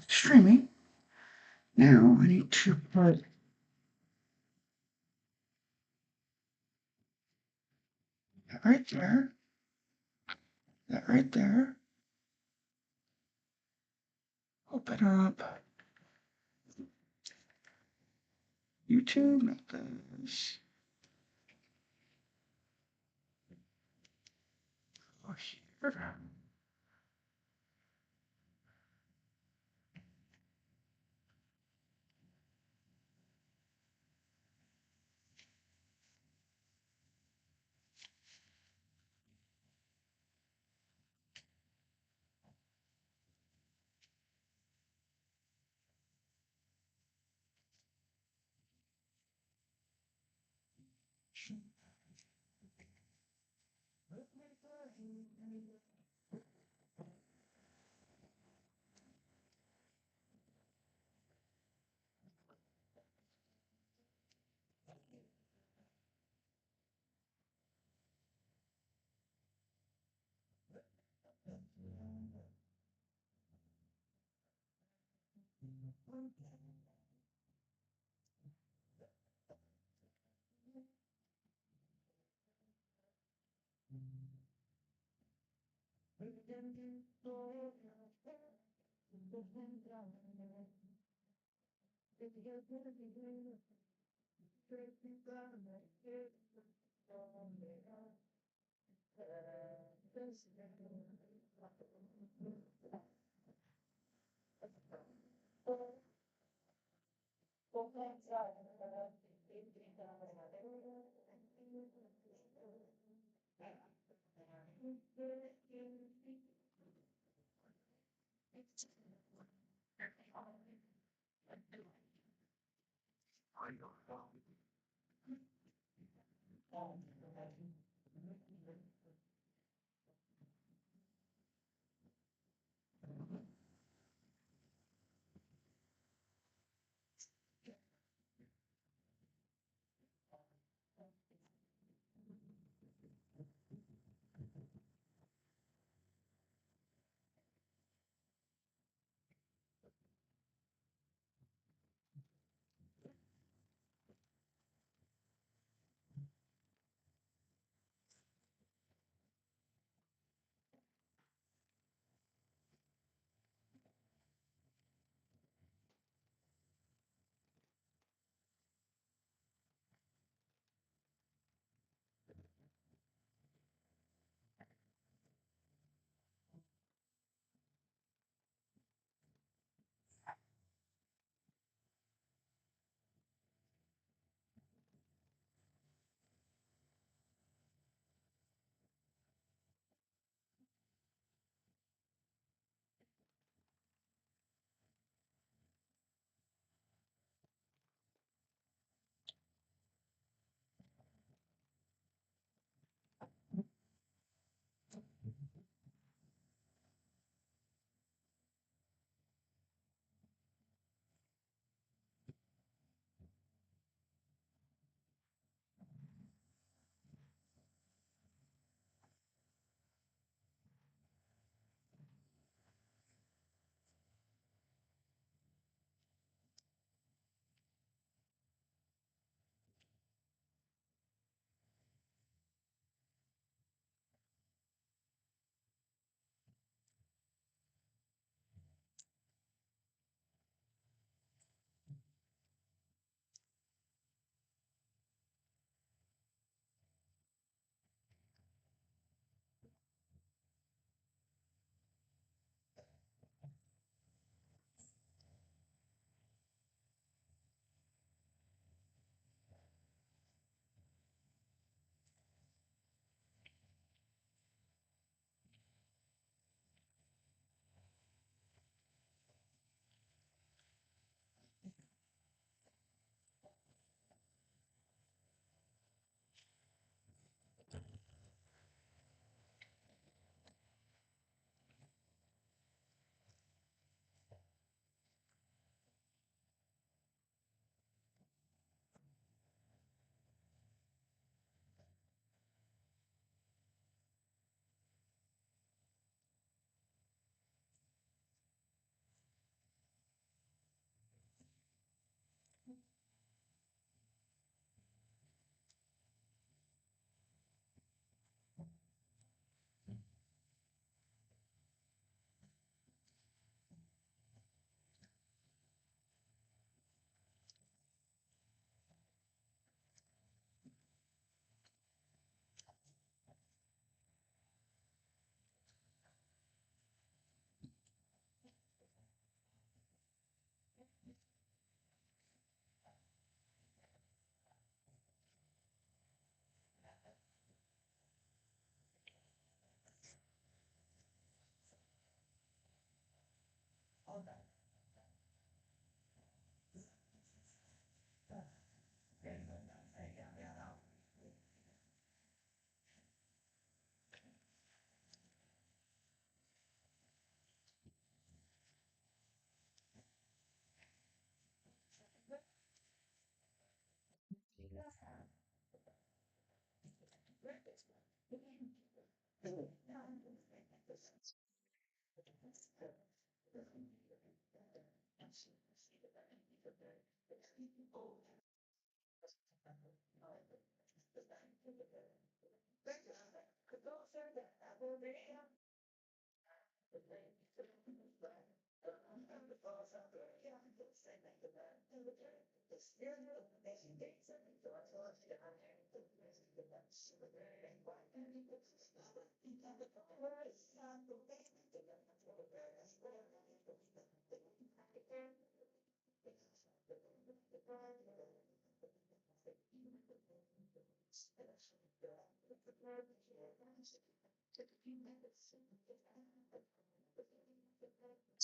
streaming. Now I need to put that right there, that right there. Open up YouTube, not this. Go here.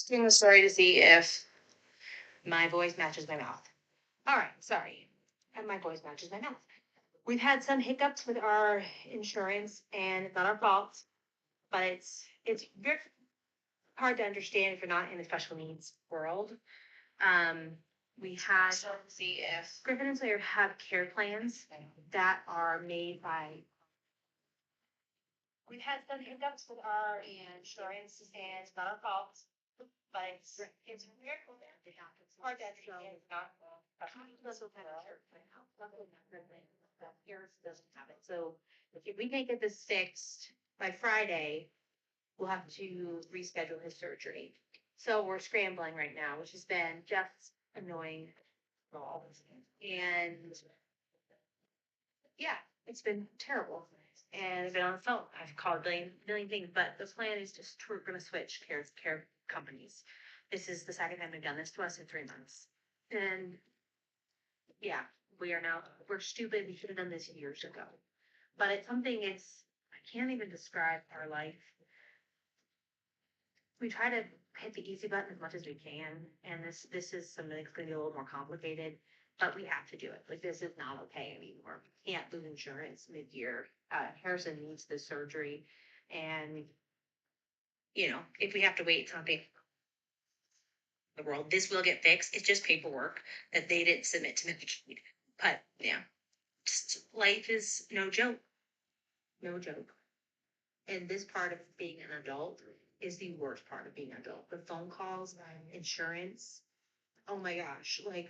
Doing the story to see if my voice matches my mouth. All right, sorry. And my voice matches my mouth. We've had some hiccups with our insurance, and it's not our fault, but it's very hard to understand if you're not in the special needs world. We had See if Griffin and Sawyer have care plans that are made by. We've had some hiccups with our insurance, and it's not our fault, but it's weird. Hard to understand. It's not. Yours doesn't have it. So if we can't get this fixed by Friday, we'll have to reschedule his surgery. So we're scrambling right now, which has been just annoying. And yeah, it's been terrible. And I've been on the phone. I've called a million things, but the plan is just we're gonna switch care companies. This is the second time they've done this to us in 3 months. And yeah, we're stupid. We should have done this years ago. But it's something I can't even describe our life. We try to hit the easy button as much as we can, and this is something that's gonna be a little more complicated, but we have to do it. Like, this is not okay anymore. We can't lose insurance mid-year. Harrison needs the surgery, and if we have to wait something the world, this will get fixed. It's just paperwork that they didn't submit to Medicaid. But yeah, just life is no joke. No joke. And this part of being an adult is the worst part of being an adult. The phone calls, insurance. Oh my gosh, like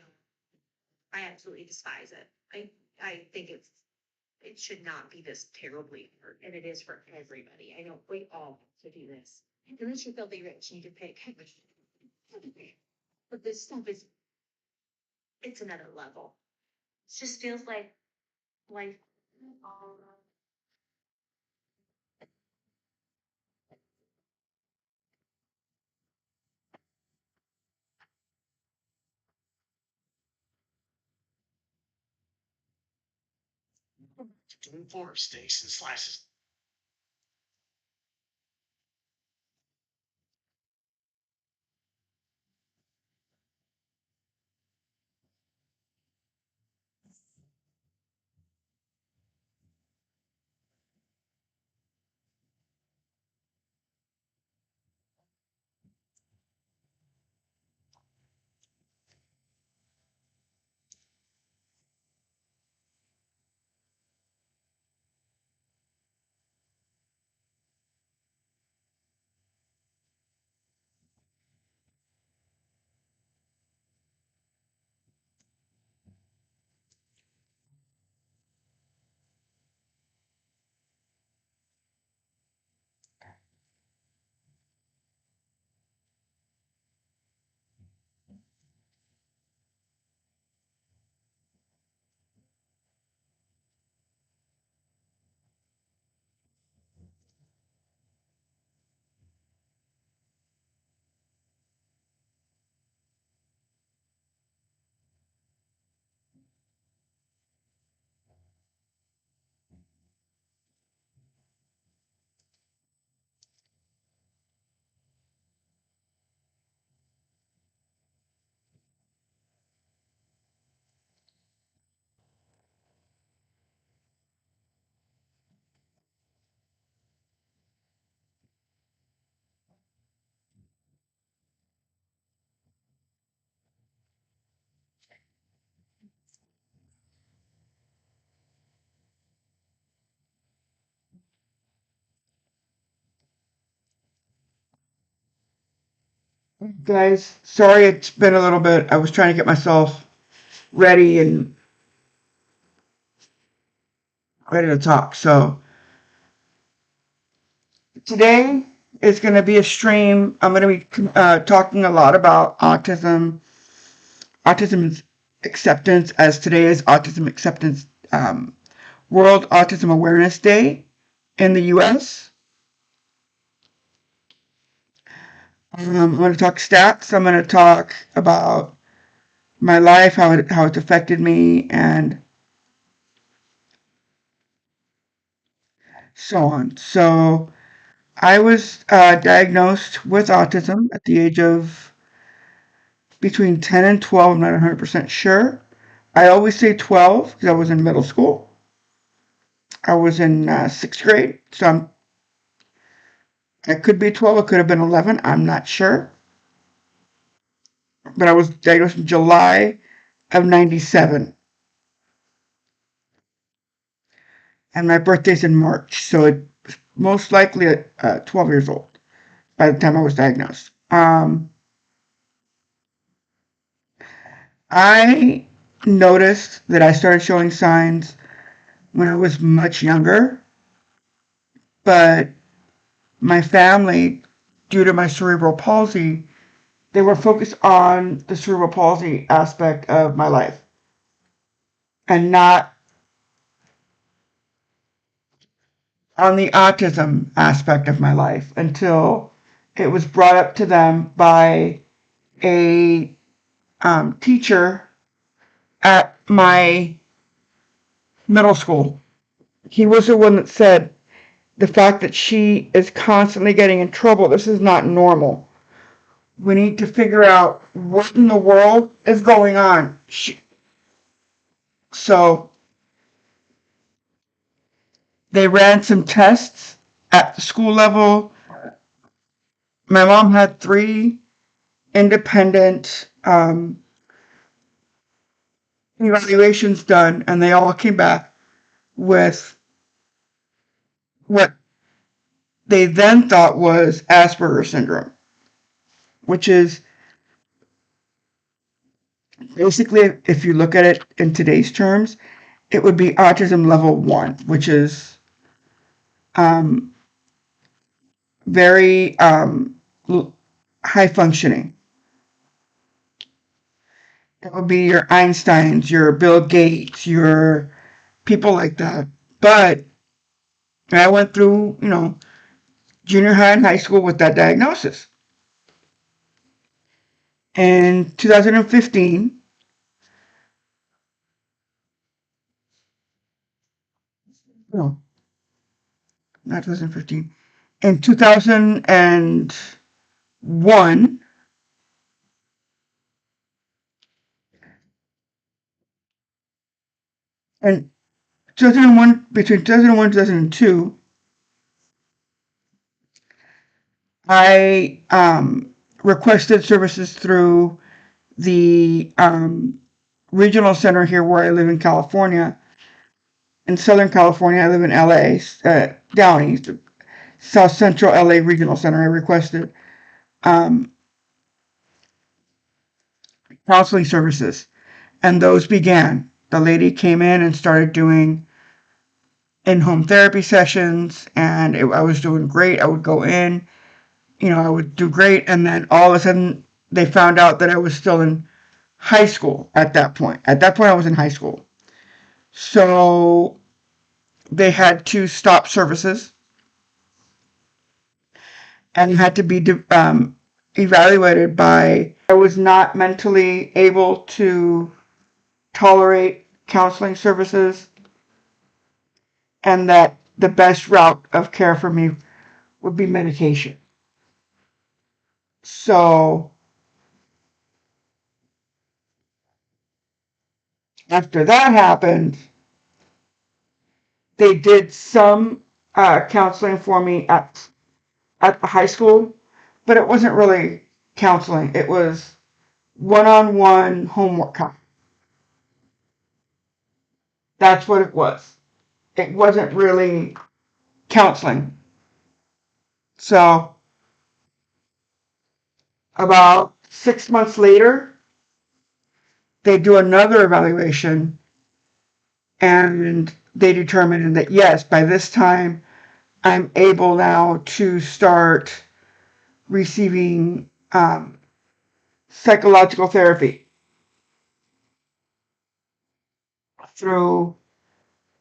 I absolutely despise it. I think it should not be this terribly hard, and it is for everybody. I know we all have to do this. Unless you're filthy rich, you need to pick. But this stuff it's another level. It just feels like life. Doing four steaks and slices. Guys, sorry it's been a little bit. I was trying to get myself ready and ready to talk. So today is going to be a stream. I'm going to be talking a lot about autism acceptance, as today is Autism Acceptance World Autism Awareness Day in the U.S. I'm going to talk stats. I'm going to talk about my life, how it's affected me, and so on. So I was diagnosed with autism at the age of between 10 and 12. I'm not 100% sure. I always say 12 because I was in middle school. I was in sixth grade, so I could be 12. It could have been 11. I'm not sure. But I was diagnosed in July of 97. And my birthday's in March, so it was most likely at 12 years old by the time I was diagnosed. I noticed that I started showing signs when I was much younger, but my family, due to my cerebral palsy, they were focused on the cerebral palsy aspect of my life and not on the autism aspect of my life until it was brought up to them by a teacher at my middle school. He was the one that said the fact that she is constantly getting in trouble, this is not normal. We need to figure out what in the world is going on. So they ran some tests at the school level. My mom had 3 independent evaluations done, and they all came back with what they then thought was Asperger's syndrome, which is basically, if you look at it in today's terms, it would be autism level 1, which is um, very high functioning. It would be your Einsteins, your Bill Gates, your people like that. But I went through, junior high and high school with that diagnosis. In 2015, no, not 2015, in 2001, and 2001, between 2001 and 2002, I requested services through the regional center here where I live in California. In Southern California, I live in LA, Downey, South Central LA Regional Center. I requested um, counseling services, and those began. The lady came in and started doing in-home therapy sessions, and I was doing great. I would go in, I would do great, and then all of a sudden they found out that I was still in high school at that point. At that point, I was in high school. So they had to stop services and had to be evaluated by, I was not mentally able to tolerate counseling services, and that the best route of care for me would be medication. So after that happened, they did some counseling for me at the high school, but it wasn't really counseling. It was one-on-one homework time. That's what it was. It wasn't really counseling. So About 6 months later, they do another evaluation and they determined that yes, by this time, I'm able now to start receiving psychological therapy through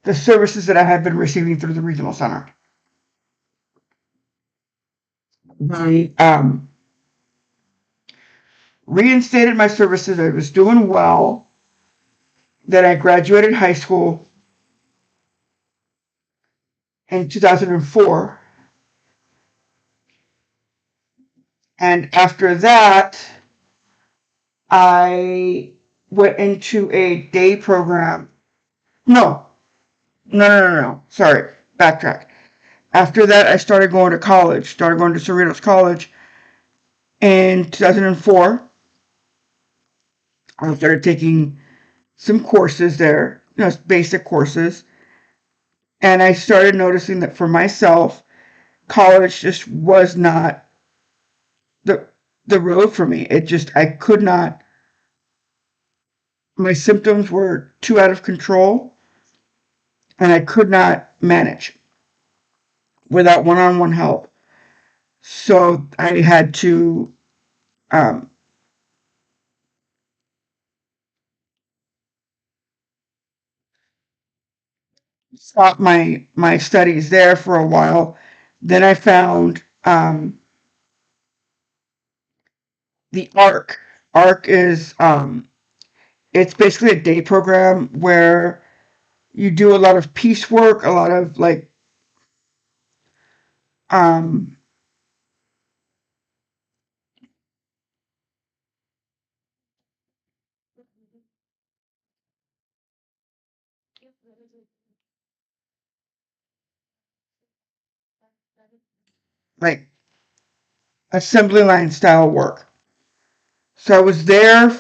the services that I had been receiving through the regional center. They reinstated my services. I was doing well. Then I graduated high school in 2004. And after that, I went into a day program. No. Sorry, backtrack. After that, I started going to college, started going to Cerritos College in 2004. I started taking some courses there, basic courses. And I started noticing that for myself, college just was not the the road for me. I could not. My symptoms were too out of control, and I could not manage without one-on-one help. So I had to um, stop my studies there for a while. Then I found the ARC. ARC is it's basically a day program where you do a lot of piecework, a lot of um, like assembly line style work. So I was there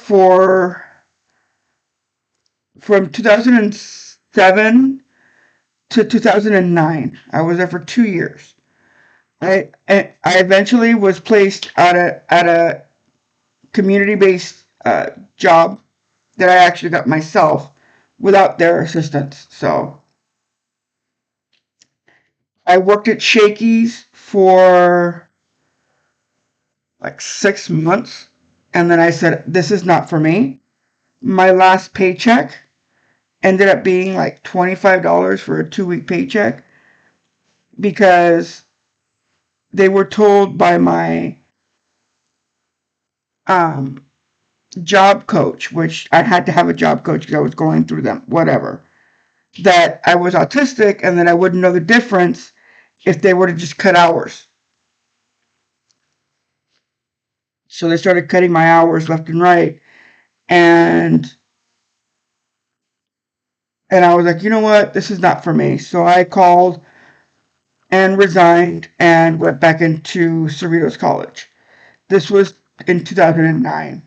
from 2007 to 2009. I was there for 2 years. I eventually was placed at a community based job that I actually got myself without their assistance. So I worked at Shakey's for like 6 months, and then I said, "This is not for me." My last paycheck ended up being like $25 for a 2 week paycheck because they were told by my um, job coach, which I had to have a job coach because I was going through them, whatever, that I was autistic and that I wouldn't know the difference if they were to just cut hours. So they started cutting my hours left and right. And I was like, you know what? This is not for me. So I called and resigned and went back into Cerritos College. This was in 2009.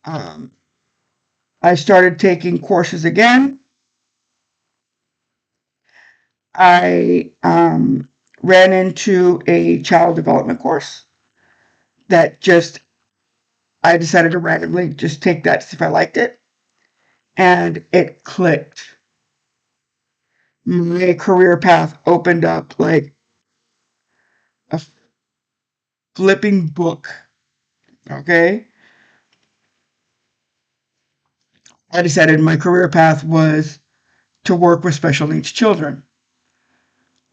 Um, I started taking courses again. I ran into a child development course that I decided to randomly just take that to see if I liked it. And it clicked. My career path opened up like a flipping book. Okay. I decided my career path was to work with special needs children,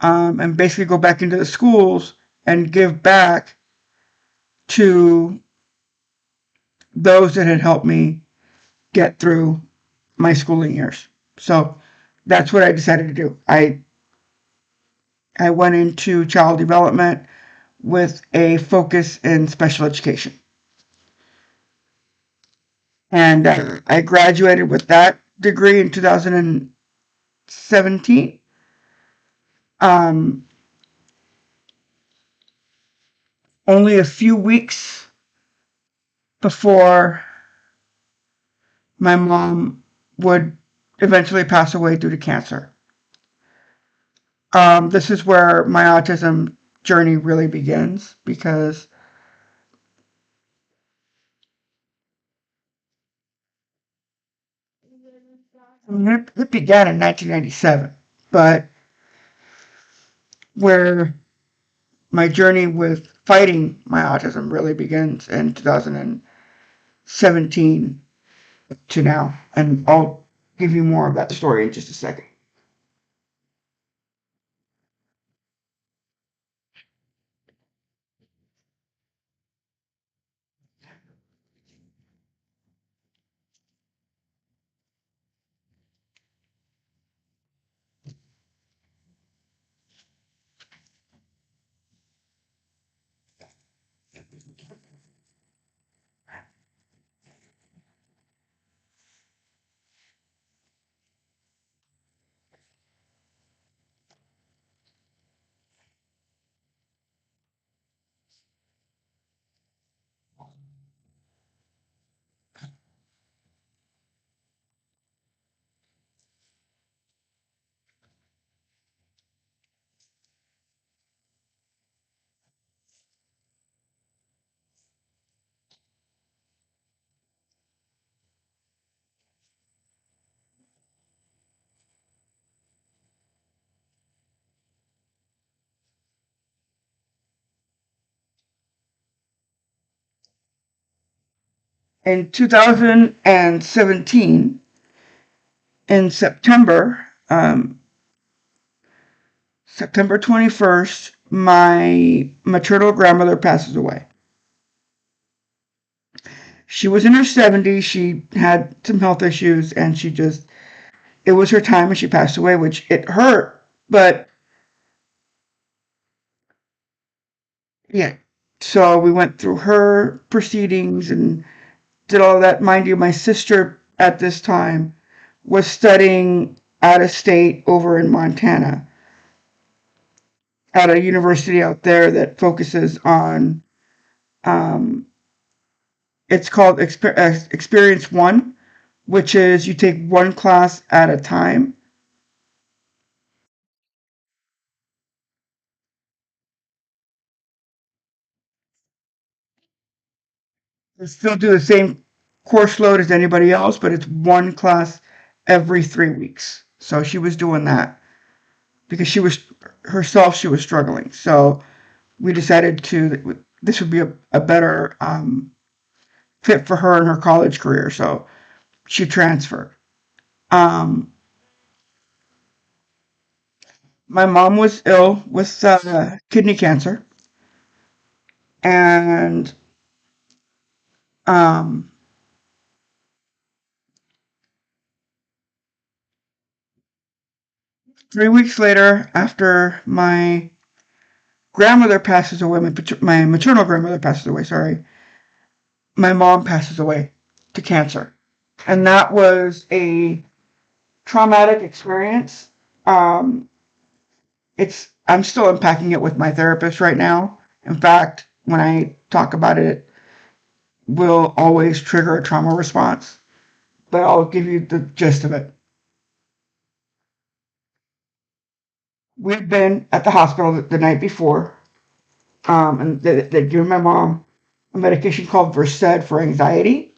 and basically go back into the schools and give back to those that had helped me get through my schooling years. So that's what I decided to do. I went into child development with a focus in special education. And I graduated with that degree in 2017. Um, Only a few weeks before my mom would eventually pass away due to cancer. This is where my autism journey really begins because I mean, it began in 1997, but where my journey with fighting my autism really begins in 2017 to now. And I'll give you more of that story in just a second. In 2017, in September 21st, my maternal grandmother passes away. She was in her 70s. She had some health issues, and it was her time, and she passed away, which it hurt. But yeah, so we went through her proceedings and did all that. Mind you, my sister at this time was studying out of state over in Montana at a university out there that focuses on, um, it's called Experience One, which is you take one class at a time. You still do the same course load as anybody else, but it's one class every 3 weeks. So she was doing that because she was struggling. So we decided this would be a better fit for her in her college career. So she transferred. Um, my mom was ill with kidney cancer, and um, 3 weeks later, after my grandmother passes away, my maternal grandmother passes away. Sorry, my mom passes away to cancer, and that was a traumatic experience. Um, I'm still unpacking it with my therapist right now. In fact, when I talk about it, it will always trigger a trauma response. But I'll give you the gist of it. We'd been at the hospital the night before, and they'd given my mom a medication called Versed for anxiety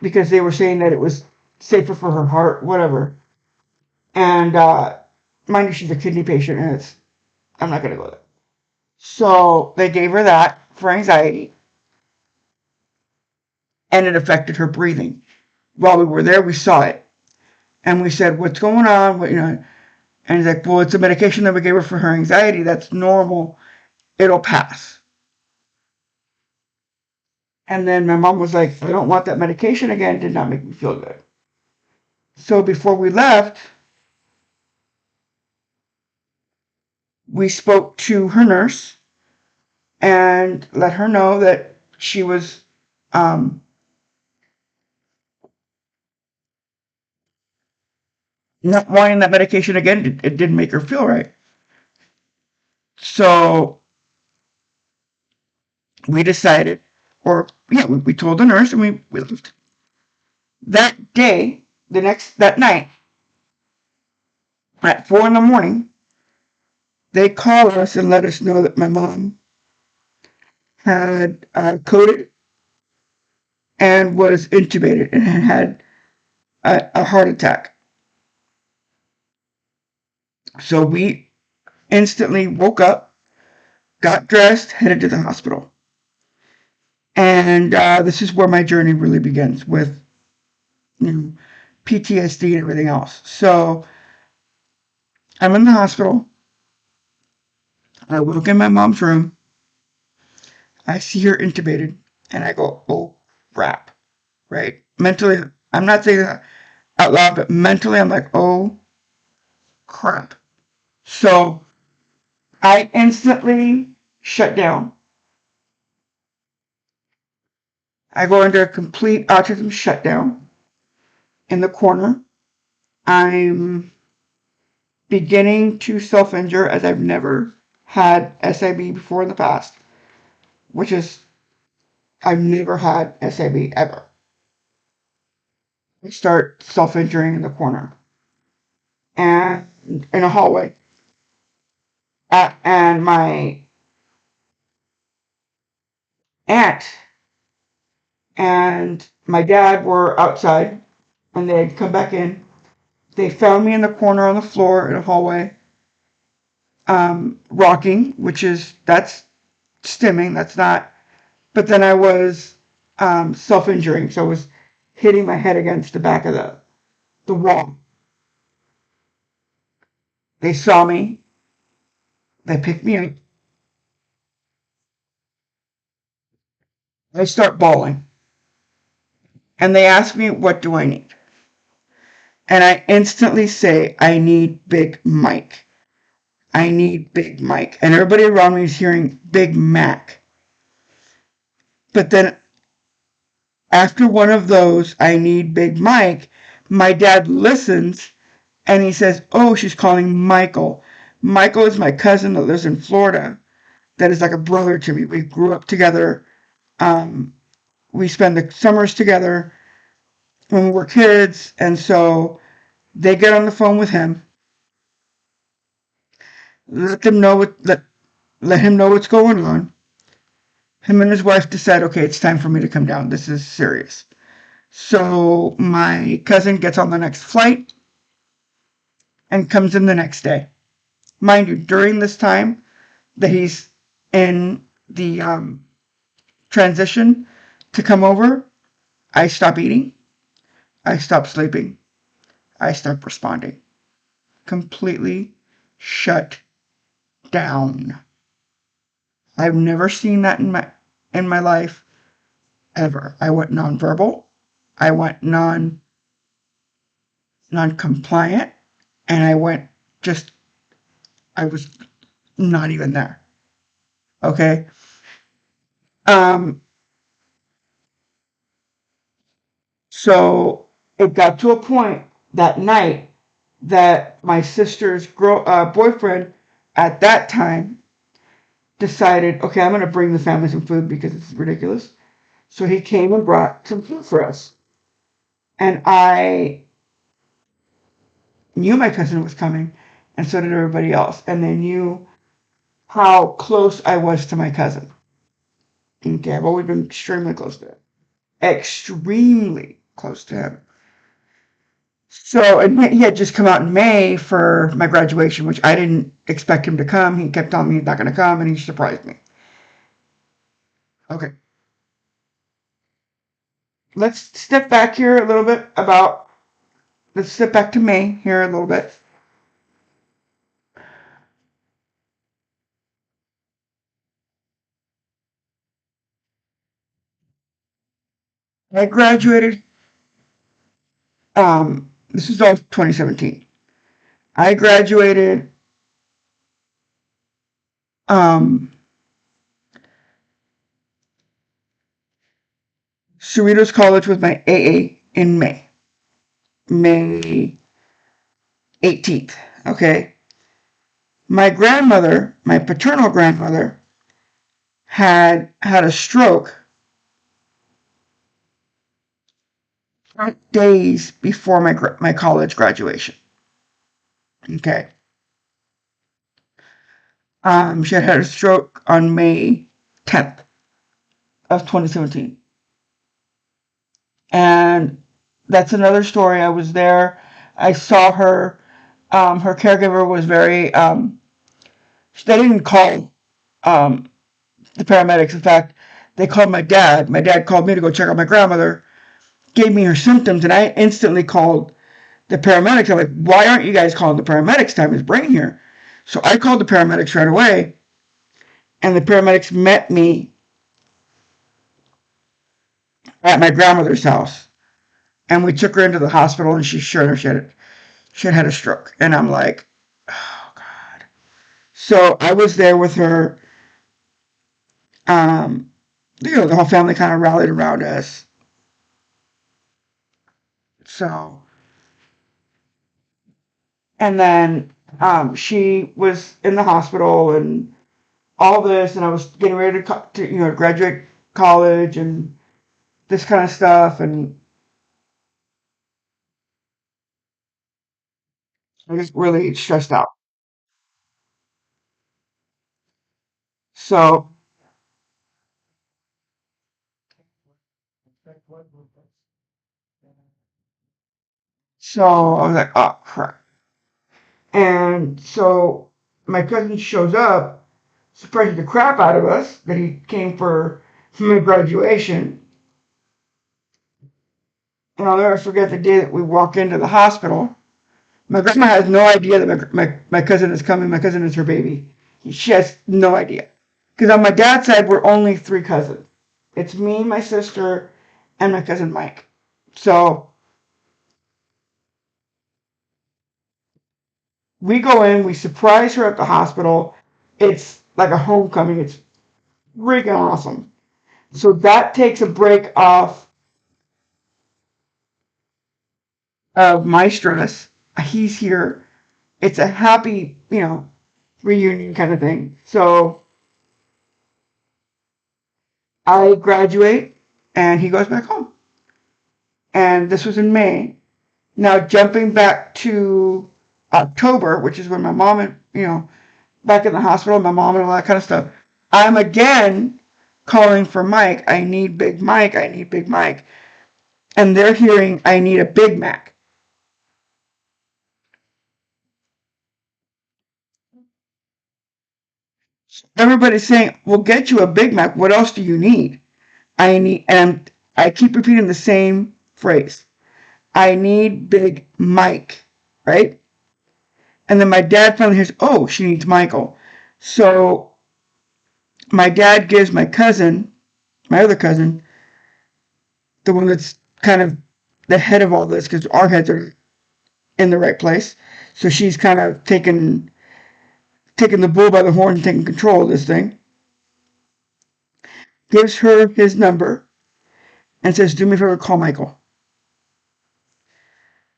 because they were saying that it was safer for her heart, whatever. And mind you, she's a kidney patient, and I'm not gonna go there. So they gave her that for anxiety, and it affected her breathing. While we were there, we saw it, and we said, "What's going on?" And he's like, "Well, it's a medication that we gave her for her anxiety. That's normal. It'll pass." And then my mom was like, "I don't want that medication again." It did not make me feel good. So before we left, we spoke to her nurse and let her know that she was um, not wanting that medication again. It didn't make her feel right. So we decided, or yeah, we told the nurse, and we left. That day, that night, at 4 in the morning, they called us and let us know that my mom had coded and was intubated and had a heart attack. So we instantly woke up, got dressed, headed to the hospital. And this is where my journey really begins with, you know, PTSD and everything else. So I'm in the hospital. I woke in my mom's room. I see her intubated, and I go, "Oh crap!" Right? Mentally, I'm not saying that out loud, but mentally, I'm like, "Oh crap!" So I instantly shut down. I go into a complete autism shutdown in the corner. I'm beginning to self-injure as I've never had SIB before in the past, which is I've never had SIB ever. I start self-injuring in the corner and in a hallway. And my aunt and my dad were outside and they had come back in. They found me in the corner on the floor in a hallway, rocking, that's stimming, that's not. But then I was self-injuring, so I was hitting my head against the back of the wall. They saw me. They picked me up. I start bawling. And they ask me, what do I need? And I instantly say, I need Big Mike. I need Big Mike. And everybody around me is hearing Big Mac. But then after one of those, I need Big Mike, my dad listens and he says, oh, she's calling Michael. Michael is my cousin that lives in Florida. That is like a brother to me. We grew up together. We spend the summers together when we were kids. And so they get on the phone with him, let them know let him know what's going on. Him and his wife decide, okay, it's time for me to come down. This is serious. So my cousin gets on the next flight and comes in the next day. Mind you, during this time that he's in the transition to come over, I stop eating, I stop sleeping, I stop responding. Completely shut down. I've never seen that in my life ever. I went nonverbal. I went non-compliant, and I was not even there. Okay. Um. So it got to a point that night that my sister's boyfriend at that time decided, okay, I'm going to bring the family some food because it's ridiculous. So he came and brought some food for us. And I knew my cousin was coming, and so did everybody else. And they knew how close I was to my cousin. Okay, I've always been extremely close to him. Extremely close to him. So, and he had just come out in May for my graduation, which I didn't expect him to come. He kept telling me he's not going to come, and he surprised me. Okay. Let's step back here a little bit let's step back to May here a little bit. I graduated, this is all 2017. I graduated, um, Cerritos College with my AA in May 18th. Okay. My grandmother, my paternal grandmother, had a stroke days before my college graduation. Okay. She had a stroke on May 10th of 2017. And that's another story. I was there. I saw her. Her caregiver was very. They didn't call um, the paramedics. In fact, they called my dad. My dad called me to go check on my grandmother. Gave me her symptoms, and I instantly called the paramedics. I'm like, why aren't you guys calling the paramedics? Time is brain here. So I called the paramedics right away, and the paramedics met me at my grandmother's house, and we took her into the hospital, and she had had a stroke, and I'm like, oh god. So I was there with her. Um, the whole family kind of rallied around us. So, and then she was in the hospital and all this, and I was getting ready to graduate college and this kind of stuff, and I was really stressed out. So, I was like, oh crap. And so my cousin shows up, surprising the crap out of us that he came for my graduation. And I'll never forget the day that we walk into the hospital. My grandma has no idea that my cousin is coming. My cousin is her baby. She has no idea. Because on my dad's side, we're only three cousins. It's me, my sister, and my cousin Mike. So we go in, we surprise her at the hospital. It's like a homecoming. It's freaking awesome. So that takes a break off of my stress. He's here. It's a happy, reunion kind of thing. So I graduate and he goes back home. And this was in May. Now jumping back to October, which is when my mom and back in the hospital, my mom and all that kind of stuff. I'm again calling for Mike. I need Big Mike. I need Big Mike. And they're hearing I need a Big Mac. Everybody's saying, "We'll get you a Big Mac. What else do you need?" And I keep repeating the same phrase. I need Big Mike, right? And then my dad finally hears, "Oh, she needs Michael." So my dad gives my other cousin, the one that's kind of the head of all this, because our heads are in the right place. So she's kind of taking the bull by the horn and taking control of this thing. Gives her his number and says, "Do me a favor, call Michael."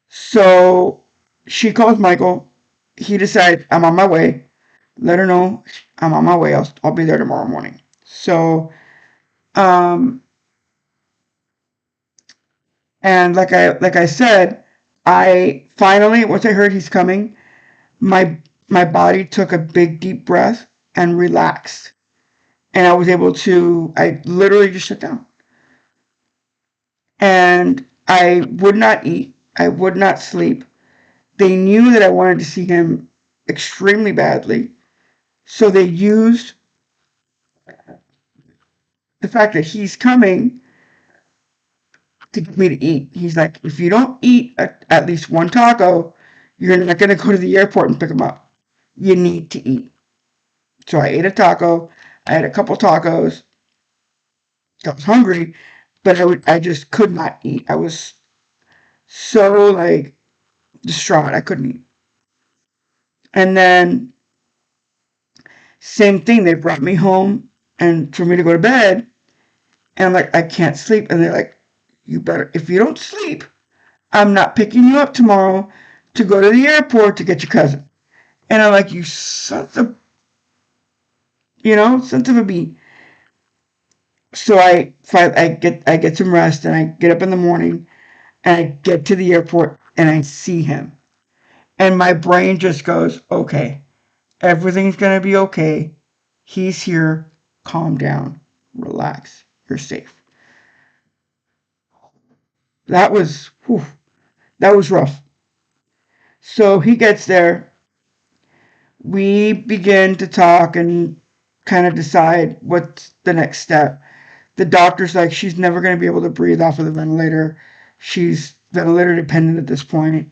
So she calls Michael. He decides, "I'm on my way. Let her know I'm on my way. I'll be there tomorrow morning." So, um, and like I said, I finally, once I heard he's coming, my body took a big deep breath and relaxed, and I was able to. I literally just shut down, and I would not eat. I would not sleep. They knew that I wanted to see him extremely badly, so they used the fact that he's coming to get me to eat. He's like, if you don't eat at least one taco, you're not going to go to the airport and pick him up. You need to eat. So I ate a taco. I had a couple tacos. I was hungry, but I just could not eat. I was so like distraught. I couldn't eat. And then same thing. They brought me home and for me to go to bed. And I'm like, I can't sleep. And they're like, you better, if you don't sleep, I'm not picking you up tomorrow to go to the airport to get your cousin. And I'm like, you sons of a bee. So I get some rest and I get up in the morning and I get to the airport and I see him. And my brain just goes, okay, everything's gonna be okay. He's here. Calm down. Relax. You're safe. That was, whew, that was rough. So he gets there. We begin to talk and kind of decide what's the next step. The doctor's like, she's never going to be able to breathe off of the ventilator. She's ventilator dependent at this point.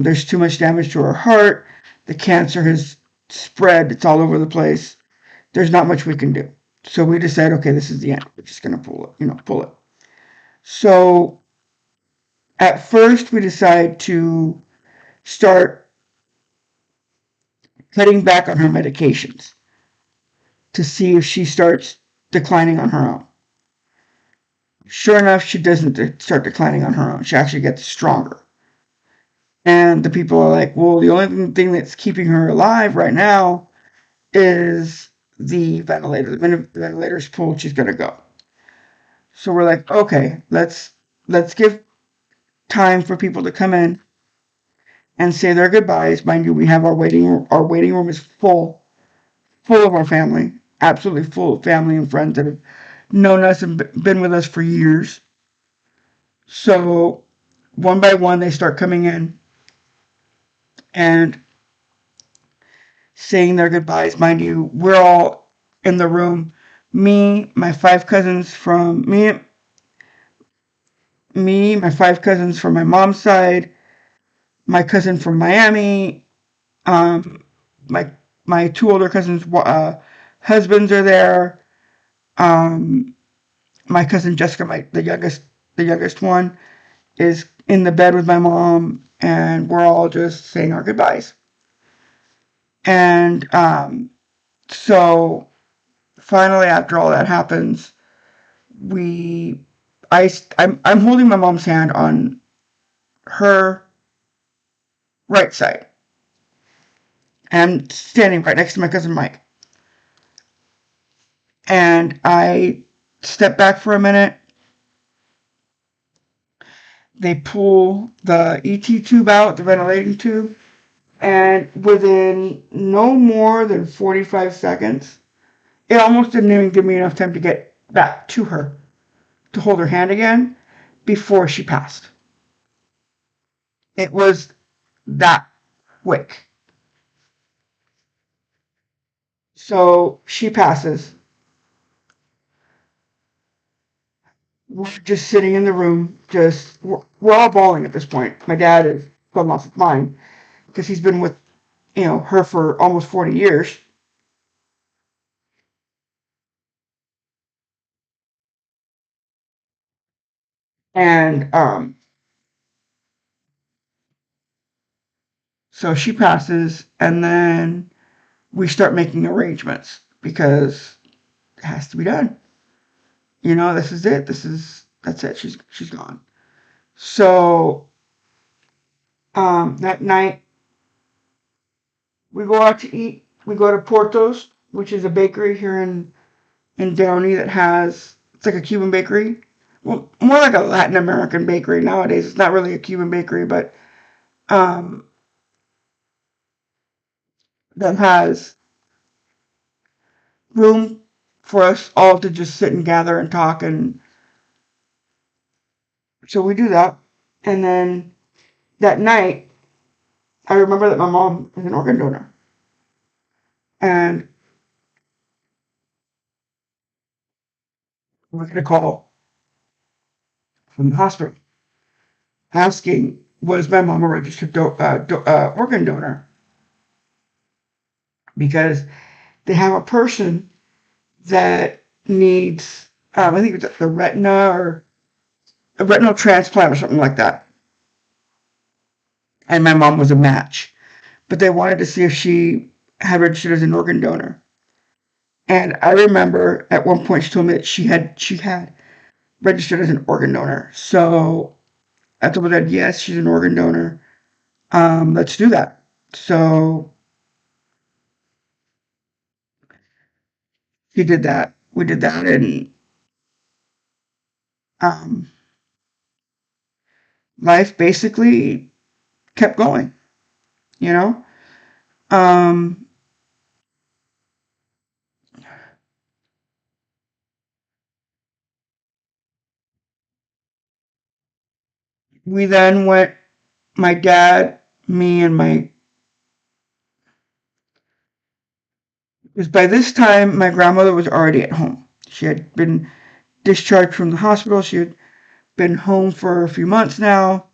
There's too much damage to her heart. The cancer has spread. It's all over the place. There's not much we can do. So we decide, okay, this is the end. We're just going to pull it. So at first we decide to start cutting back on her medications to see if she starts declining on her own. Sure enough, she doesn't start declining on her own. She actually gets stronger. And the people are like, well, the only thing that's keeping her alive right now is the ventilator. The minute the ventilator's pulled, she's gonna go. So we're like, okay, let's give time for people to come in and say their goodbyes. Mind you, we have our waiting room. Our waiting room is full of our family, absolutely full of family and friends that have known us and been with us for years. So one by one, they start coming in and saying their goodbyes. Mind you, we're all in the room. Me, my five cousins from my five cousins from my mom's side, my cousin from Miami, um, my my two older cousins' husbands are there. Um, my cousin Jessica, the youngest one, is in the bed with my mom, and we're all just saying our goodbyes. And so finally, after all that happens, we, I'm holding my mom's hand on her right side. And I'm standing right next to my cousin Mike. And I step back for a minute. They pull the ET tube out, the ventilating tube, and within no more than 45 seconds, it almost didn't even give me enough time to get back to her to hold her hand again before she passed. It was that quick. So she passes. We're just sitting in the room, we're all bawling at this point. My dad is gone off his mind because he's been with her for almost 40 years. And so she passes, and then we start making arrangements because it has to be done. This is it. That's it. She's gone. So that night we go out to eat. We go to Porto's, which is a bakery here in Downey that has, it's like a Cuban bakery. Well, more like a Latin American bakery nowadays. It's not really a Cuban bakery, but um, that has room for us all to just sit and gather and talk. And so we do that. And then that night, I remember that my mom is an organ donor. And we get a call from the hospital asking, was my mom a registered organ donor? Because they have a person that needs, I think it's the retina or a retinal transplant or something like that. And my mom was a match. But they wanted to see if she had registered as an organ donor. And I remember at one point she told me that she had registered as an organ donor. So I told her that yes, she's an organ donor. Let's do that. So she did that. We did that, and um, life basically kept going. You know, um, We then went, my dad, me, and because by this time my grandmother was already at home. She had been discharged from the hospital. She had been home for a few months now,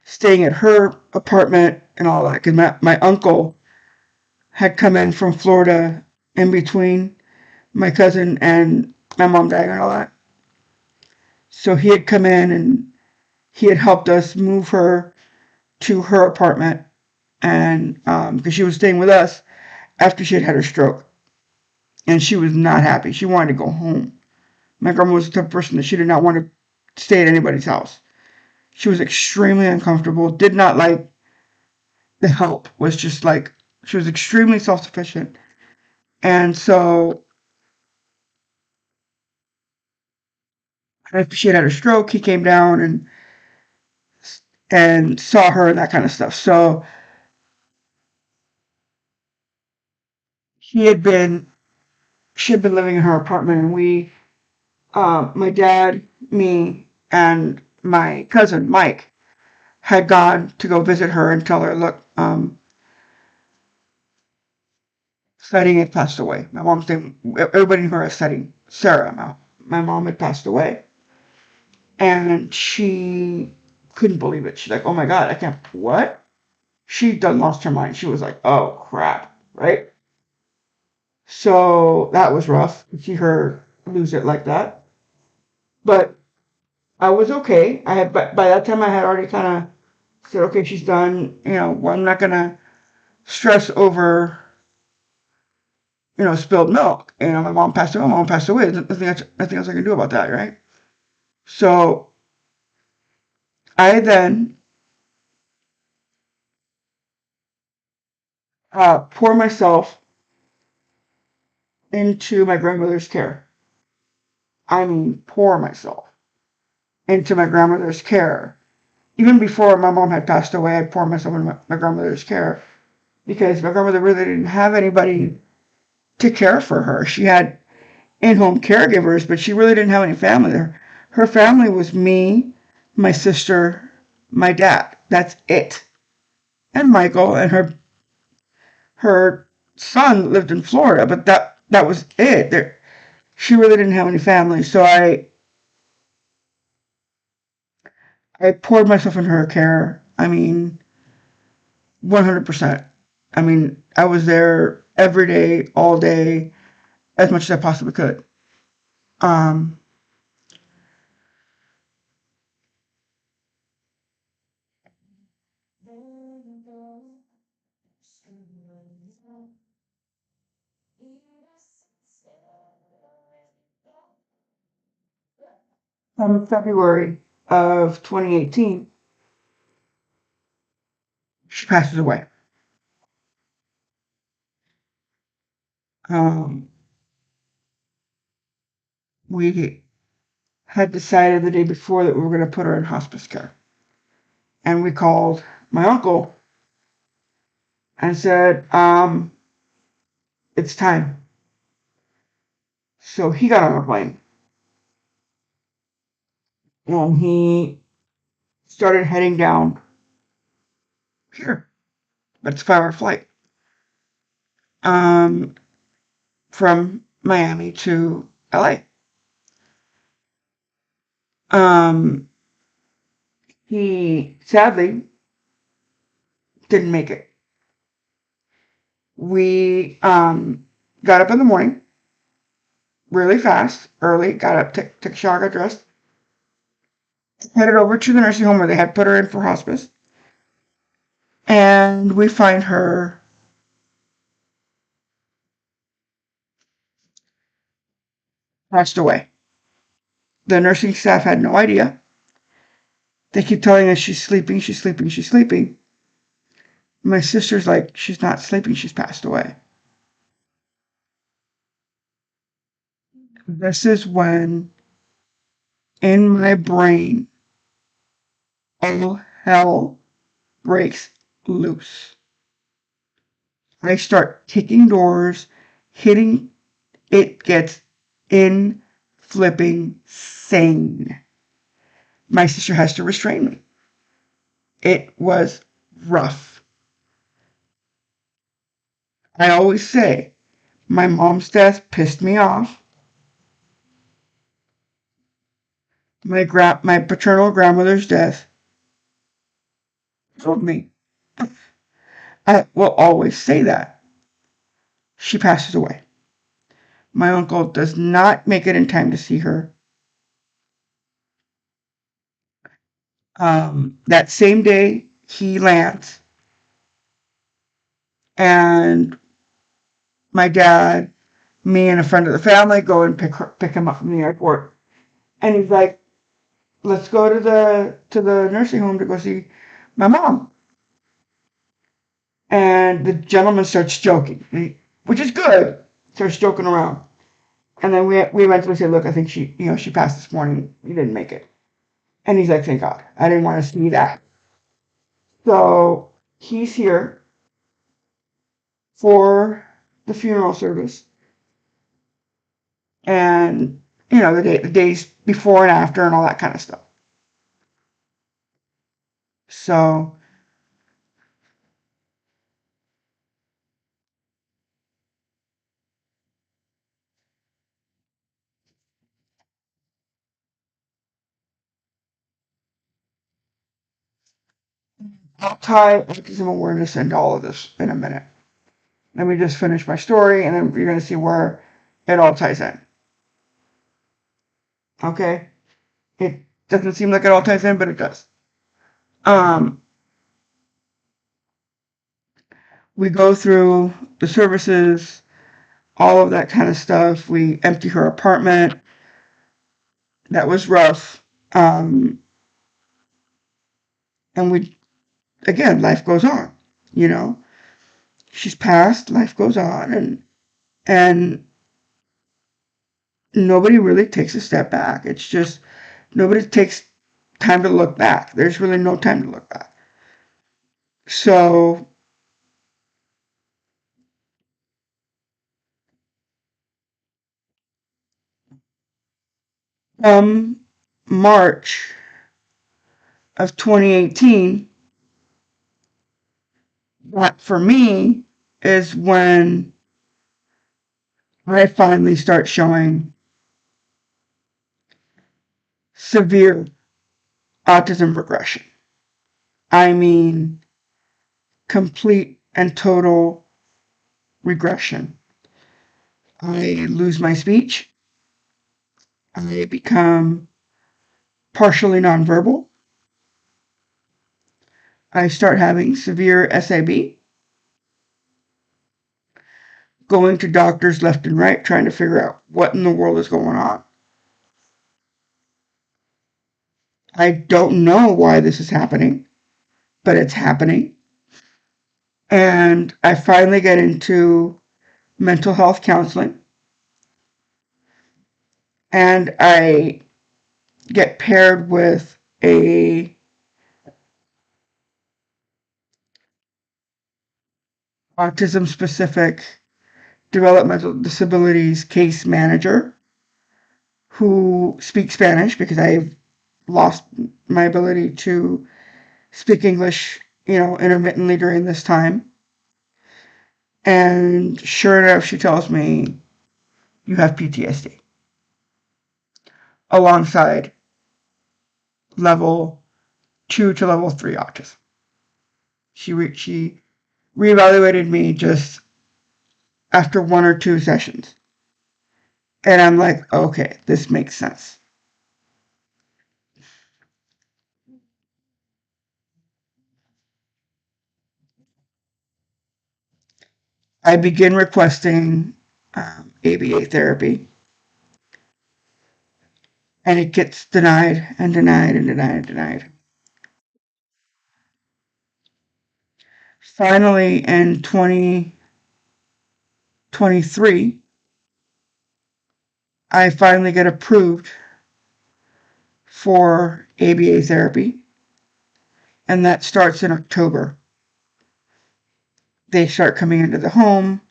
staying at her apartment and all that. Because my uncle had come in from Florida in between my cousin and my mom dying and all that. So he had come in and he had helped us move her to her apartment, and because she was staying with us after she had had her stroke, and she was not happy. She wanted to go home. My grandma was the type of person that she did not want to stay at anybody's house. She was extremely uncomfortable, did not like the help, was just like, she was extremely self sufficient. And so after she had had her stroke, he came down and saw her and that kind of stuff. So she had been she had been living in her apartment, and my dad, me, and my cousin Mike had gone to go visit her and tell her, look, Setting had passed away. My mom's name, everybody knew her as Setting, Sarah. My mom had passed away, and she couldn't believe it. She's like, oh my God, I can't, what? She done lost her mind. She was like, oh crap, right? So that was rough to see her lose it like that. But I was okay. I had, by that time, I had already kind of said, okay, she's done. Well, I'm not gonna stress over, spilled milk. My mom passed away. My mom passed away. Nothing else I can do about that, right? So I then pour myself into my grandmother's care. I mean, pour myself into my grandmother's care. Even before my mom had passed away, I poured myself into my grandmother's care because my grandmother really didn't have anybody to care for her. She had in-home caregivers, but she really didn't have any family there. Her family was me, my sister, my dad. That's it. And Michael, and her son lived in Florida, but that was it. She really didn't have any family, so I poured myself into her care. I mean, 100%. I mean, I was there every day, all day, as much as I possibly could. Um, from February of 2018, she passes away. Um, we had decided the day before that we were going to put her in hospice care. And we called my uncle and said, it's time. So he got on a plane and he started heading down here. But it's a 5 hour flight. Um, from Miami to LA. Um, he sadly didn't make it. We got up in the morning really fast, early, got up, took a shower, got dressed, headed over to the nursing home where they had put her in for hospice. And we find her passed away. The nursing staff had no idea. They keep telling us she's sleeping, she's sleeping, she's sleeping. My sister's like, she's not sleeping, she's passed away. This is when, in my brain, all hell breaks loose. I start kicking doors, hitting, it gets in flipping sane. my sister has to restrain me. It was rough. I always say my mom's death pissed me off. My paternal grandmother's death killed me. I will always say that. She passes away. My uncle does not make it in time to see her. That same day, he lands, and my dad, me, and a friend of the family go and pick him up from the airport. And he's like, "Let's go to the nursing home to go see my mom." And the gentleman starts joking, which is good. Starts joking around, and then we eventually say, "Look, I think she passed this morning. You didn't make it." And he's like, "Thank God, I didn't want to see that." So he's here for the funeral service, and the days before and after and all that kind of stuff. So I'll tie autism awareness into all of this in a minute. Let me just finish my story, and then you're going to see where it all ties in. Okay? It doesn't seem like it all ties in, but it does. Um, we go through the services, all of that kind of stuff. We empty her apartment. That was rough. And again, life goes on. You know, she's passed. Life goes on, and nobody really takes a step back. It's just nobody takes time to look back. There's really no time to look back. So March of 2018, that for me is when I finally start showing severe autism regression. I mean, complete and total regression. I lose my speech. I become partially nonverbal. I start having severe SAB, going to doctors left and right, trying to figure out what in the world is going on. I don't know why this is happening, but it's happening. And I finally get into mental health counseling. And I get paired with a autism specific developmental disabilities case manager who speaks Spanish because I've lost my ability to speak English, intermittently during this time. And sure enough, she tells me, "You have PTSD alongside level 2 to level 3 autism." She reevaluated me just after 1 or 2 sessions. And I'm like, okay, this makes sense. I begin requesting ABA therapy, and it gets denied and denied and denied and denied. Finally, in 2023, I finally get approved for ABA therapy, and that starts in October. They start coming into the home.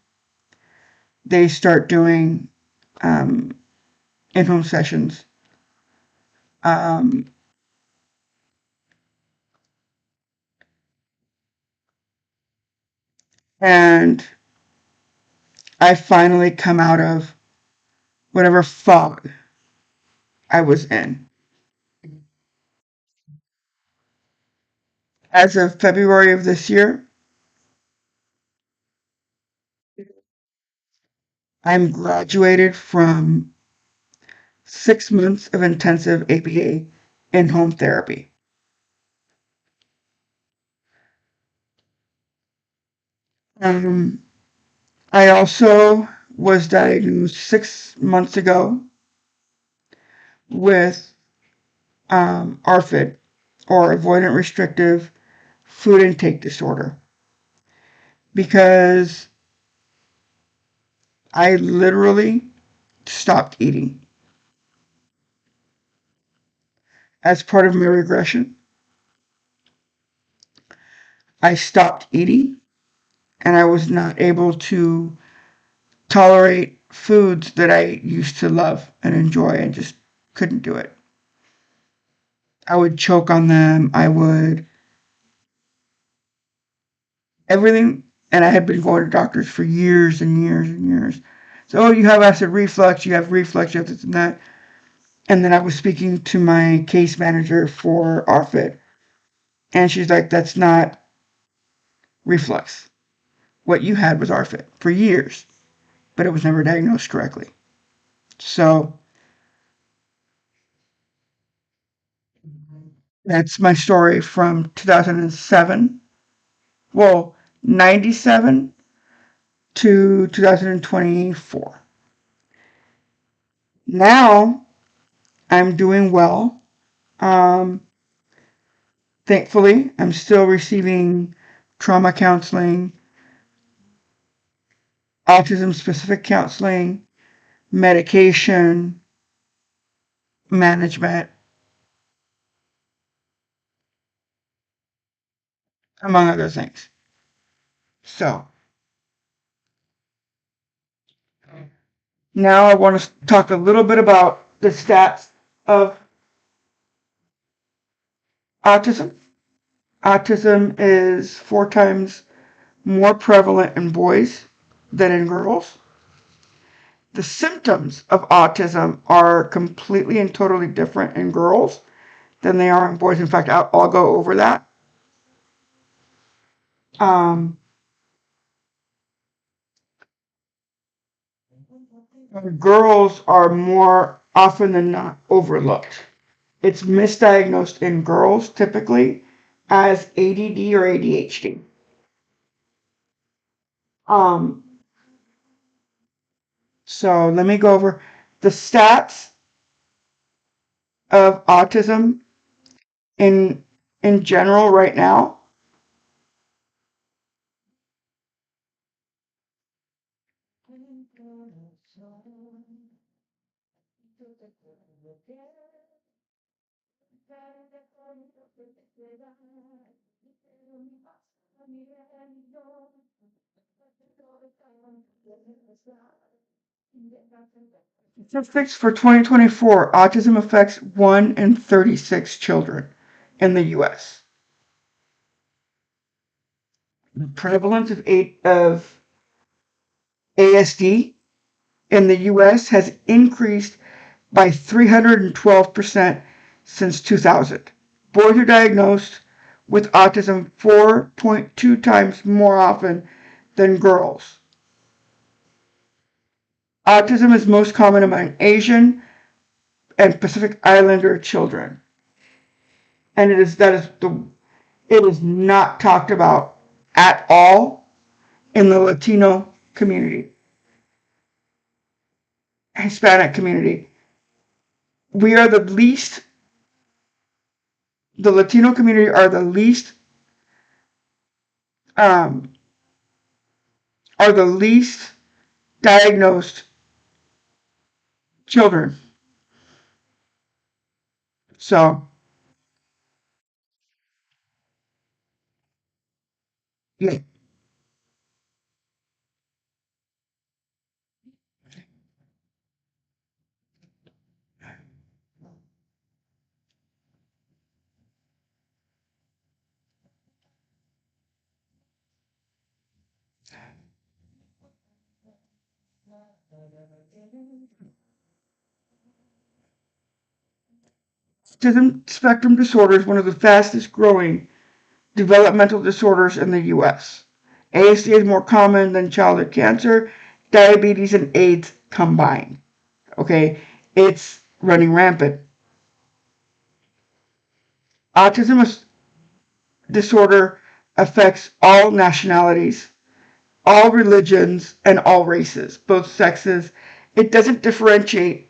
They start doing in-home sessions. And I finally come out of whatever fog I was in. As of February of this year, I'm graduated from 6 months of intensive ABA in home therapy. Um, I also was diagnosed 6 months ago with ARFID, or avoidant restrictive food intake disorder, because I literally stopped eating. As part of my regression, I stopped eating and I was not able to tolerate foods that I used to love and enjoy. I just couldn't do it. I would choke on them. I would everything. And I had been going to doctors for years and years and years. So, oh, you have acid reflux, you have reflux, you have this and that. And then I was speaking to my case manager for RFID, and she's like, that's not reflux. What you had was RFID for years, but it was never diagnosed correctly. So that's my story from 2007. Well, 97 to 2024. Now I'm doing well. Um, Thankfully, I'm still receiving trauma counseling, autism specific counseling, medication, management, among other things. So now I want to talk a little bit about the stats of autism. Autism is 4 times more prevalent in boys than in girls. The symptoms of autism are completely and totally different in girls than they are in boys. In fact, I'll go over that. Um, Girls are more often than not overlooked. It's misdiagnosed in girls typically as ADD or ADHD. Um, so let me go over the stats of autism in in general right now. Statistics for 2024: autism affects 1 in 36 children in the U.S. The prevalence of ASD in the U.S. has increased by 312% since 2000. Boys are diagnosed with autism 4.2 times more often than girls. Autism is most common among Asian and Pacific Islander children, and it is not talked about at all in the Latino community, Hispanic community. We are the least. The Latino community um, are the least diagnosed children. So yeah, Autism spectrum disorder is one of the fastest growing developmental disorders in the US. ASD is more common than childhood cancer, diabetes, and AIDS combined. Okay, it's running rampant. Autism disorder affects all nationalities, all religions, and all races, both sexes. It doesn't differentiate,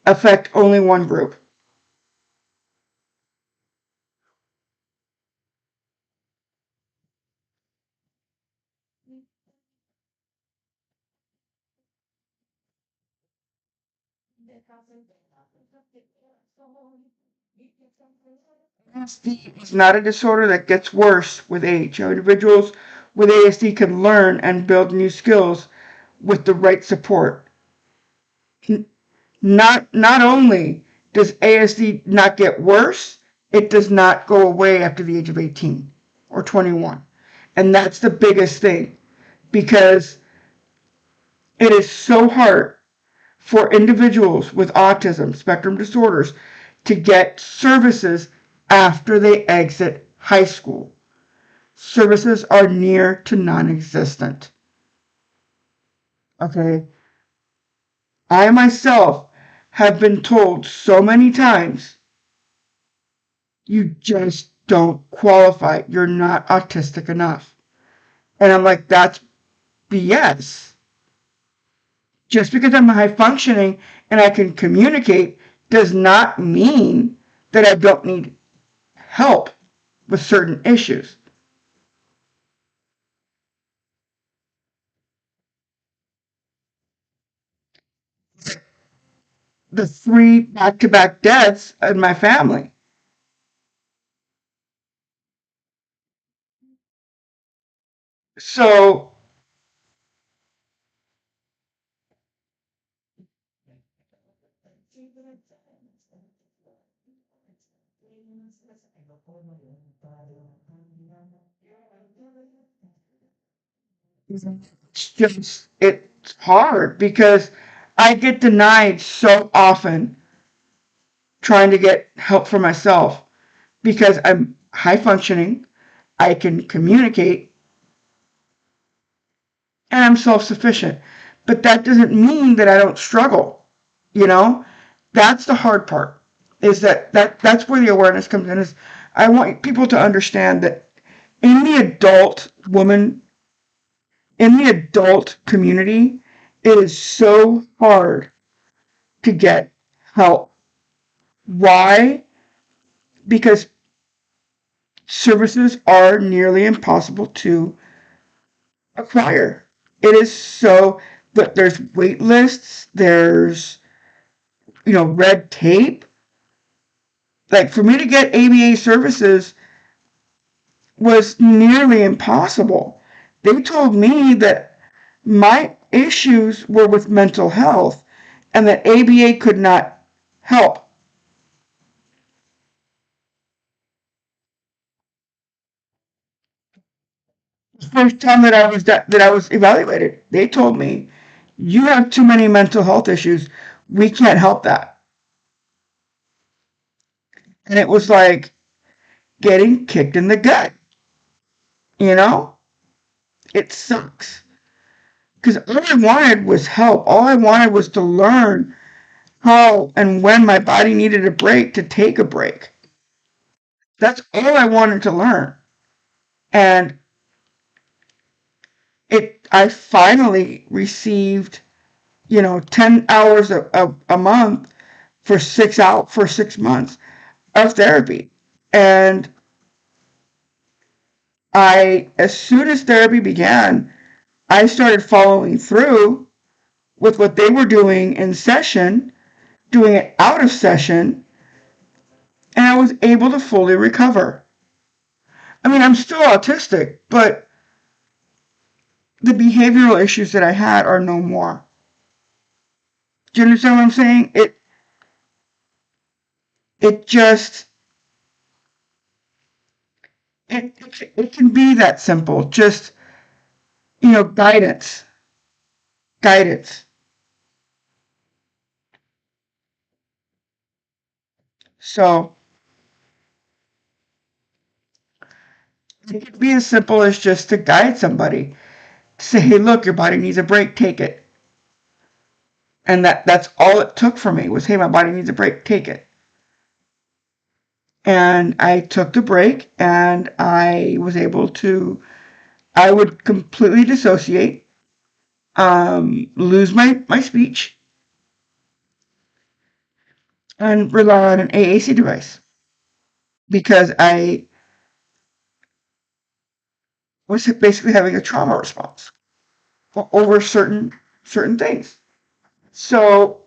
affect only one group. ASD is not a disorder that gets worse with age. Individuals with ASD can learn and build new skills with the right support. Not only does ASD not get worse, it does not go away after the age of 18 or 21. And that's the biggest thing, because it is so hard for individuals with autism spectrum disorders to get services after they exit high school. Services are near to non-existent. Okay? I myself have been told so many times, you just don't qualify. You're not autistic enough. And I'm like, that's BS. Just because I'm high functioning and I can communicate does not mean that I don't need help with certain issues. The 3 back-to-back deaths in my family. So it's hard because I get denied so often trying to get help for myself because I'm high functioning, I can communicate, and I'm self sufficient. But that doesn't mean that I don't struggle. You know, that's the hard part. Is that's where the awareness comes in. Is I want people to understand that in the adult community, it is so hard to get help. Why? Because services are nearly impossible to acquire. It is so that there's wait lists, there's red tape. Like for me to get ABA services was nearly impossible. They told me that my issues were with mental health and that ABA could not help. The first time that I was evaluated, they told me, "You have too many mental health issues. We can't help that." And it was like getting kicked in the gut. You know, it sucks because all I wanted was help. All I wanted was to learn how and when my body needed a break to take a break. That's all I wanted to learn. And I finally received, 10 hours a month for 6 months of therapy. And as soon as therapy began, I started following through with what they were doing in session, doing it out of session, and I was able to fully recover. I mean, I'm still autistic, but the behavioral issues that I had are no more. Do you understand what I'm saying? It just it can be that simple. Just guidance. So it could be as simple as just to guide somebody. Say, hey, look, your body needs a break, take it. And that's all it took for me was, hey, my body needs a break, take it. And I took the break and I was able to, I would completely dissociate, lose my speech, and rely on an AAC device because I was basically having a trauma response over certain things. So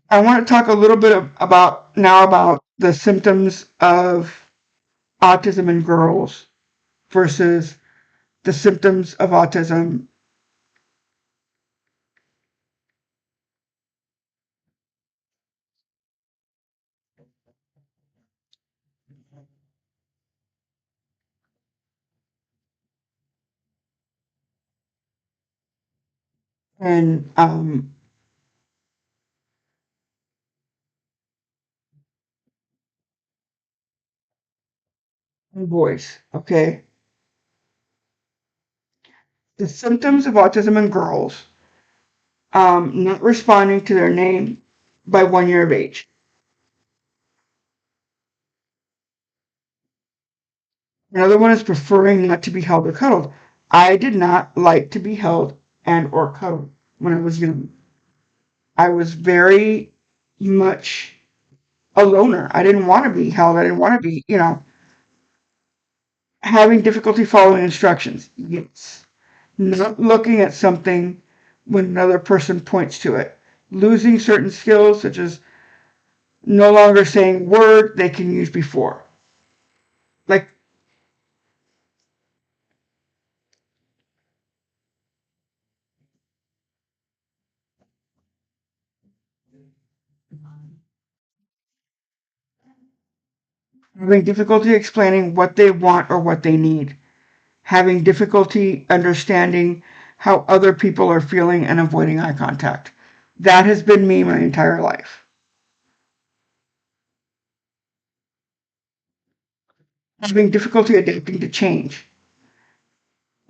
I want to talk a little bit about the symptoms of autism in girls versus the symptoms of autism in boys. Okay, the symptoms of autism in girls: not responding to their name by 1 year of age. Another one is preferring not to be held or cuddled. I did not like to be held and or cuddled when I was young. I was very much a loner. I didn't want to be held. I didn't want to be, having difficulty following instructions. Yes. Not looking at something when another person points to it. Losing certain skills, such as no longer saying word they can use before. Like, having difficulty explaining what they want or what they need. Having difficulty understanding how other people are feeling and avoiding eye contact. That has been me my entire life. Having difficulty adapting to change.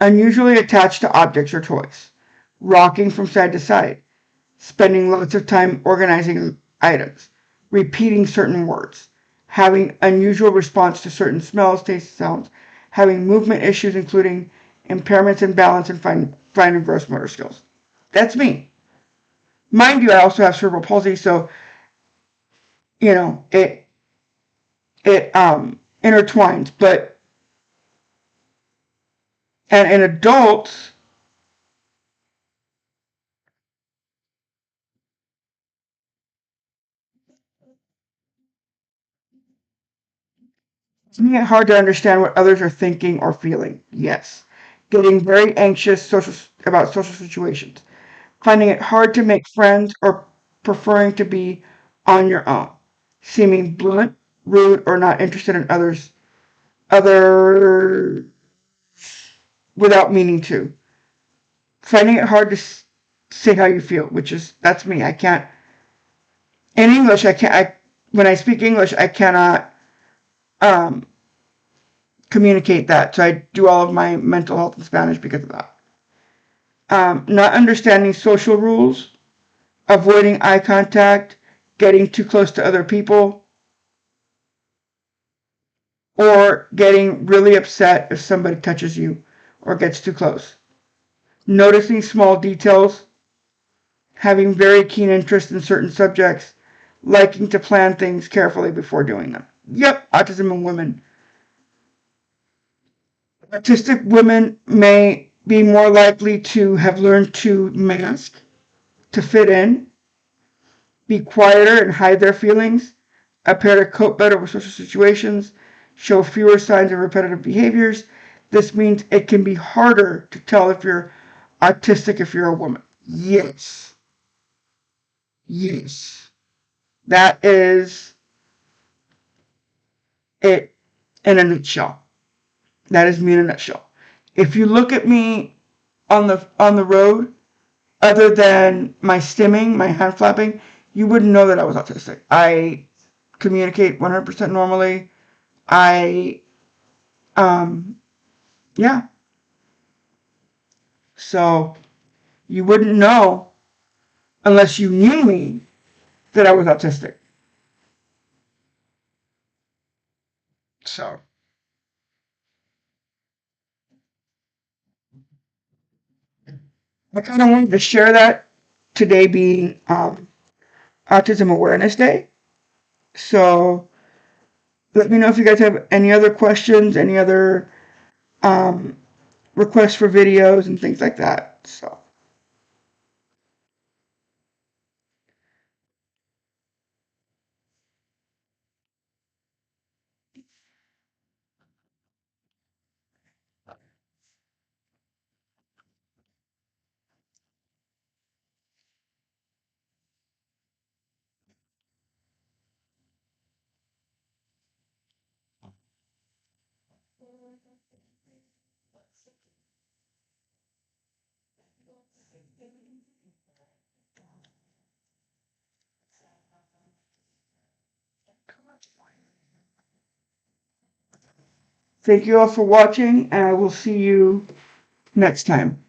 Unusually attached to objects or toys. Rocking from side to side. Spending lots of time organizing items. Repeating certain words. Having unusual response to certain smells, tastes, sounds. Having movement issues, including impairments in balance and fine and gross motor skills. That's me. Mind you, I also have cerebral palsy, so it intertwines. But and in adults, it's making it hard to understand what others are thinking or feeling. Yes, getting very anxious about social situations, finding it hard to make friends or preferring to be on your own, seeming blunt, rude, or not interested in other without meaning to, finding it hard to say how you feel, which is that's me. I can't in English. I can't. When I speak English, I cannot um, communicate that. So I do all of my mental health in Spanish because of that. Not understanding social rules, avoiding eye contact, getting too close to other people, or getting really upset if somebody touches you or gets too close. Noticing small details, having very keen interest in certain subjects, liking to plan things carefully before doing them. Yep, autism in women. Autistic women may be more likely to have learned to mask, to fit in, be quieter and hide their feelings, appear to cope better with social situations, show fewer signs of repetitive behaviors. This means it can be harder to tell if you're autistic if you're a woman. Yes. Yes. That is it in a nutshell. That is me in a nutshell. If you look at me on the road, other than my stimming, my hand flapping, you wouldn't know that I was autistic. I communicate 100% normally. I, yeah. So you wouldn't know unless you knew me that I was autistic. So I kind of wanted to share that today being Autism Awareness Day. So let me know if you guys have any other questions, any other um, requests for videos and things like that. So thank you all for watching, and I will see you next time.